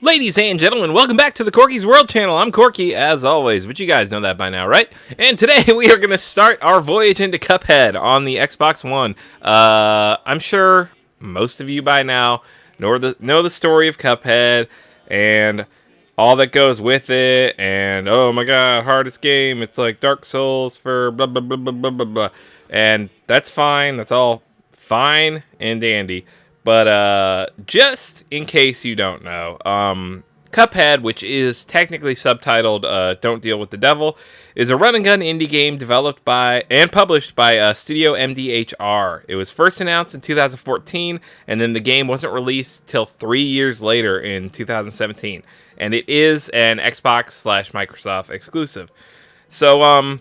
Ladies and gentlemen, welcome back to the Corky's World channel. I'm Corky, as always, but you guys know that by now, right? And today we are going to start our voyage into Cuphead on the Xbox One. I'm sure most of you by now know the story of Cuphead and all that goes with it. And oh my god, hardest game. It's like Dark Souls for blah blah blah blah blah blah blah. And that's fine. That's all fine and dandy. But just in case you don't know, Cuphead, which is technically subtitled Don't Deal with the Devil, is a run-and-gun indie game developed by and published by Studio MDHR. It was first announced in 2014, and then the game wasn't released till 3 years later in 2017. And it is an Xbox/Microsoft exclusive. So,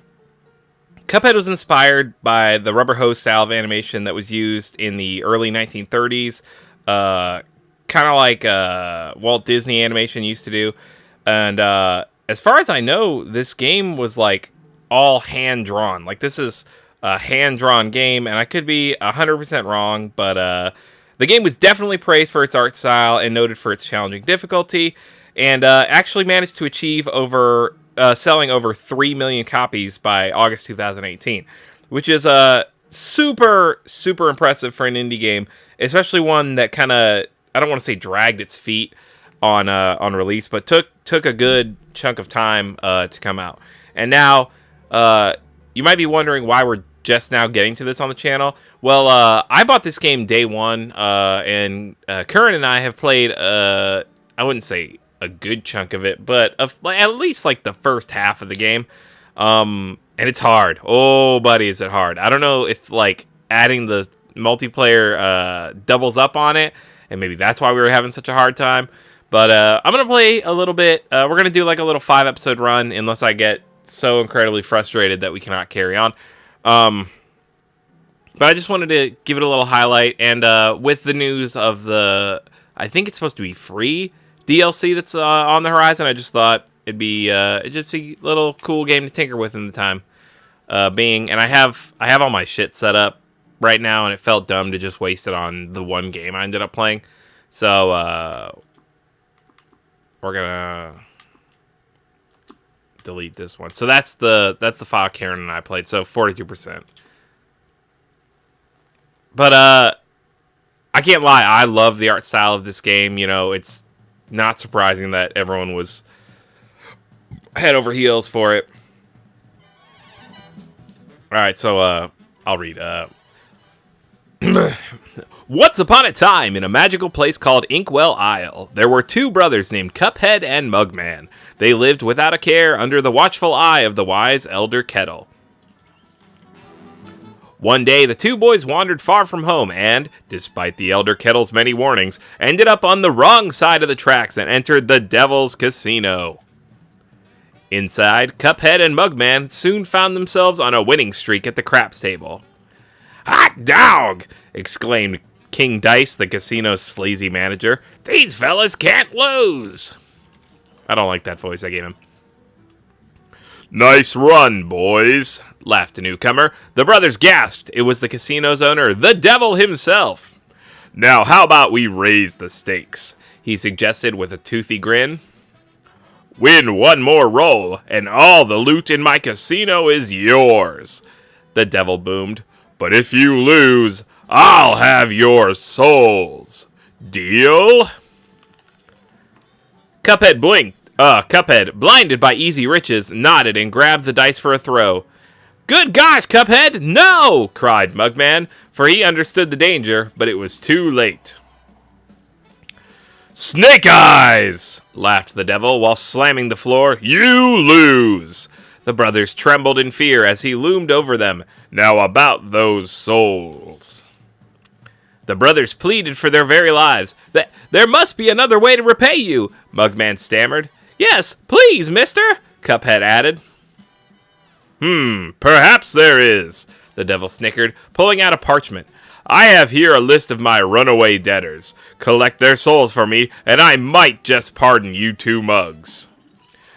Cuphead was inspired by the rubber hose style of animation that was used in the early 1930s, kind of like Walt Disney animation used to do. And as far as I know, this game was like all hand-drawn. Like, this is a hand-drawn game, and I could be 100% wrong, but the game was definitely praised for its art style and noted for its challenging difficulty, and actually managed to achieve selling over 3 million copies by August 2018, which is super impressive for an indie game, especially one that kind of, I don't want to say dragged its feet on release, but took a good chunk of time to come out. And now you might be wondering why we're just now getting to this on the channel. Well, I bought this game day one, and Curran and I have played, I wouldn't say a good chunk of it, but at least like the first half of the game, and it's hard. Oh buddy, is it hard. I don't know if like adding the multiplayer doubles up on it, and maybe that's why we were having such a hard time, but I'm gonna play a little bit. We're gonna do like a little 5-episode run unless I get so incredibly frustrated that we cannot carry on, but I just wanted to give it a little highlight. And with the news of I think it's supposed to be free DLC that's on the horizon, I just thought it'd just be a little cool game to tinker with in the time being. And I have all my shit set up right now, and it felt dumb to just waste it on the one game I ended up playing. So we're gonna delete this one. So that's the file Karen and I played. So 42%. But I can't lie, I love the art style of this game. You know, it's not surprising that everyone was head over heels for it. Alright, so I'll read. Once upon a time, in a magical place called Inkwell Isle, there were two brothers named Cuphead and Mugman. They lived without a care under the watchful eye of the wise Elder Kettle. One day, the two boys wandered far from home and, despite the Elder Kettle's many warnings, ended up on the wrong side of the tracks and entered the Devil's Casino. Inside, Cuphead and Mugman soon found themselves on a winning streak at the craps table. "Hot dog!" exclaimed King Dice, the casino's sleazy manager. "These fellas can't lose!" I don't like that voice I gave him. "Nice run, boys," laughed a newcomer. The brothers gasped. It was the casino's owner, the devil himself. "Now, how about we raise the stakes?" he suggested with a toothy grin. "Win one more roll, and all the loot in my casino is yours," the devil boomed. "But if you lose, I'll have your souls. Deal?" Cuphead, blinded by easy riches, nodded and grabbed the dice for a throw. "Good gosh, Cuphead, no!" cried Mugman, for he understood the danger, but it was too late. "Snake eyes!" laughed the devil while slamming the floor. "You lose!" The brothers trembled in fear as he loomed over them. "Now about those souls." The brothers pleaded for their very lives. "There must be another way to repay you," Mugman stammered. "Yes, please, mister," Cuphead added. Perhaps there is," the devil snickered, pulling out a parchment. "I have here a list of my runaway debtors. Collect their souls for me, and I might just pardon you two mugs."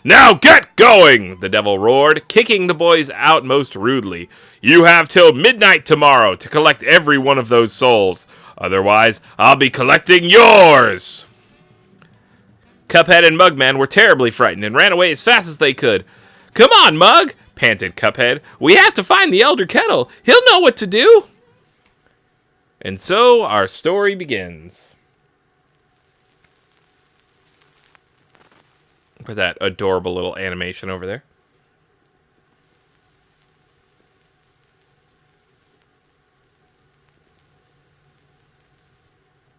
"Now get going!" the devil roared, kicking the boys out most rudely. "You have till midnight tomorrow to collect every one of those souls. Otherwise, I'll be collecting yours!" Cuphead and Mugman were terribly frightened and ran away as fast as they could. Come on, Mug, panted Cuphead. We have to find the Elder Kettle. He'll know what to do. And so our story begins. Put that adorable little animation over there.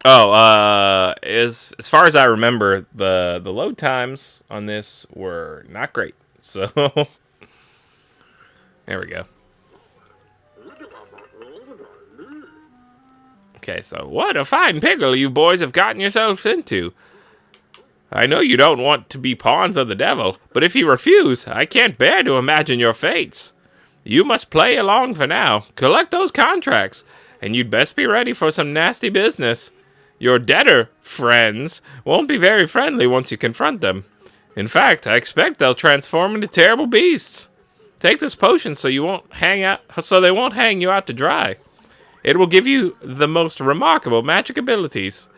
Oh, as far as I remember, the load times on this were not great. So there we go. Okay, so what a fine pickle you boys have gotten yourselves into. I know you don't want to be pawns of the devil, but if you refuse, I can't bear to imagine your fates. You must play along for now. Collect those contracts, and you'd best be ready for some nasty business. Your debtor friends won't be very friendly once you confront them. In fact, I expect they'll transform into terrible beasts. Take this potion so they won't hang you out to dry. It will give you the most remarkable magic abilities.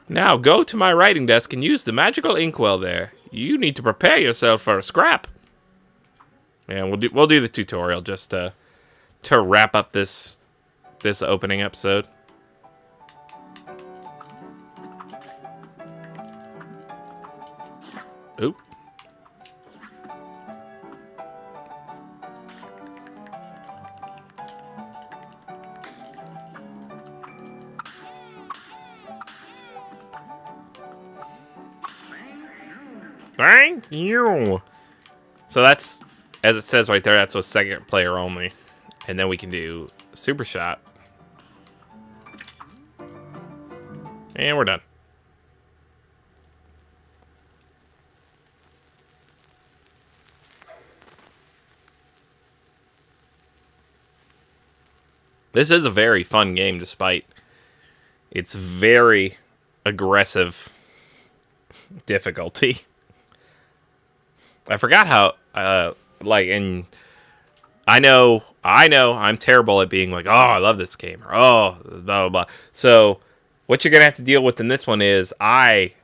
Now go to my writing desk and use the magical inkwell there. You need to prepare yourself for a scrap. And we'll do the tutorial just to wrap up this opening episode. Oop. Thank you. So that's, as it says right there, that's a second player only. And then we can do super shot. And we're done. This is a very fun game despite its very aggressive difficulty. I forgot how, and I know I'm terrible at being like, oh, I love this game, or oh, blah, blah, blah. So what you're going to have to deal with in this one is I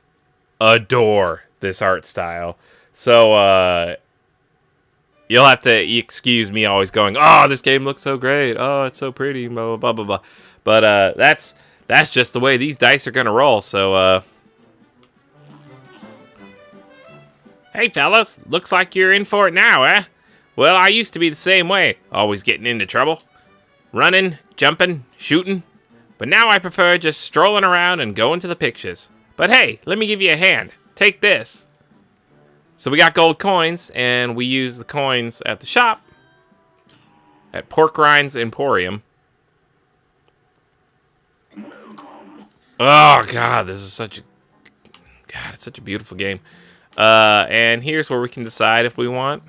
adore this art style. So, you'll have to excuse me always going, oh, this game looks so great. Oh, it's so pretty, blah, blah, blah, blah. But, that's just the way these dice are going to roll. So, hey, fellas, looks like you're in for it now, eh? Well, I used to be the same way, always getting into trouble. Running, jumping, shooting. But now I prefer just strolling around and going to the pictures. But hey, let me give you a hand. Take this. So we got gold coins, and we use the coins at the shop. At Pork Rinds Emporium. Oh, God, this is such a... God, it's such a beautiful game. And here's where we can decide if we want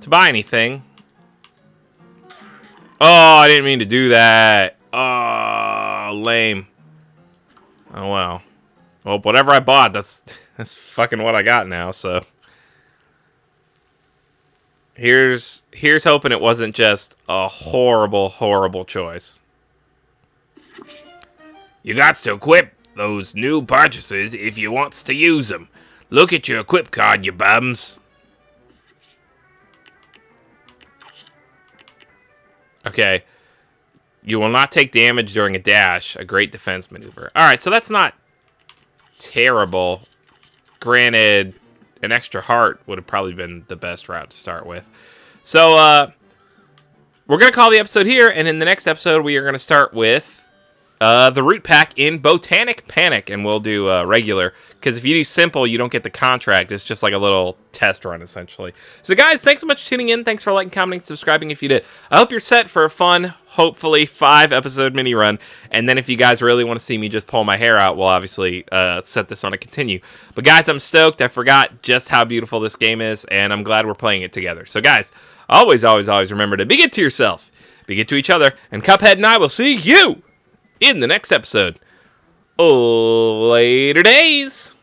to buy anything. Oh, I didn't mean to do that. Oh, lame. Oh, well. Well, whatever I bought, that's fucking what I got now, so. Here's hoping it wasn't just a horrible, horrible choice. You got to equip those new purchases if you wants to use them. Look at your equip card, you bums. Okay. You will not take damage during a dash, a great defense maneuver. Alright, so that's not terrible. Granted, an extra heart would have probably been the best route to start with. So, we're going to call the episode here, and in the next episode, we are going to start with the root pack in Botanic Panic, and we'll do regular, because if you do simple, you don't get the contract. It's just like a little test run, essentially. So, guys, thanks so much for tuning in. Thanks for liking, commenting, subscribing if you did. I hope you're set for a fun, hopefully, 5-episode mini run, and then if you guys really want to see me just pull my hair out, we'll obviously set this on a continue. But, guys, I'm stoked. I forgot just how beautiful this game is, and I'm glad we're playing it together. So, guys, always, always, always remember to be good to yourself, be good to each other, and Cuphead and I will see you in the next episode. Later days.